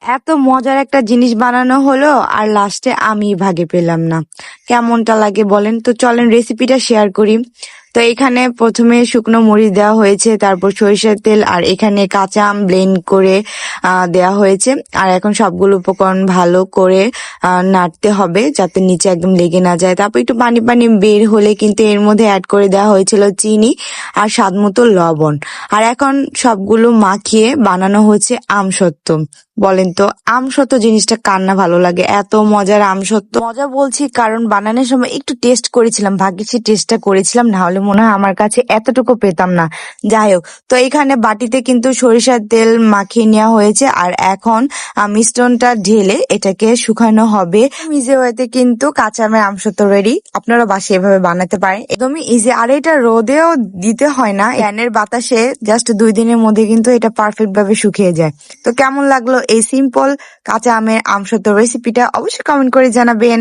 এত মজার একটা জিনিস বানানো হলো আর লাস্টে আমি ভাগে পেলাম না। কেমনটা লাগে বলেন তো? চলেন রেসিপিটা শেয়ার করি। তো এখানে প্রথমে শুকনো মরিচ দেওয়া হয়েছে, তারপর সরিষার তেল, আর এখানে কাঁচা আম ব্লেন্ড করে দেওয়া হয়েছে। আর এখন সবগুলো উপকরণ ভালো করে নাড়তে হবে যাতে নিচে একদম লেগে না যায়। তারপর একটু পানি পানি বের হলে কিন্তু এর মধ্যে অ্যাড করে দেওয়া হয়েছিল চিনি আর স্বাদ মতো লবণ। আর এখন সবগুলো মাখিয়ে বানানো হচ্ছে আমসত্ত্ব। বলেন তো, আমসত্ত্ব জিনিসটা কার না ভালো লাগে? এত মজার আমসত্ত্ব। মজা বলছি কারণ বানানোর সময় একটু টেস্ট করেছিলাম, ভাগ্যিস সেই টেস্টটা করেছিলাম, না হলে মনে হয় আমার কাছে এতটুকু পেতাম না। যাই হোক, তো এখানে বাটিতে কিন্তু সরিষার তেল মাখিয়ে নেওয়া হয়েছে আর এখন মিশ্রণটা ঢেলে এটাকে শুকানো হবে। ইজি ওয়েতে কিন্তু কাঁচা আমের আমসত্ত্ব রেডি। আপনারা বাসায় এভাবে বানাতে পারেন, একদমই ইজি। আর এটা রোদেও দিতে হয় না, ফ্যানের বাতাসে জাস্ট 2 দিনের মধ্যে কিন্তু এটা পারফেক্ট ভাবে শুকিয়ে যায়। তো কেমন লাগলো এই সিম্পল কাঁচা আমের আমসত্ত্ব রেসিপিটা? অবশ্যই কমেন্ট করে জানাবেন।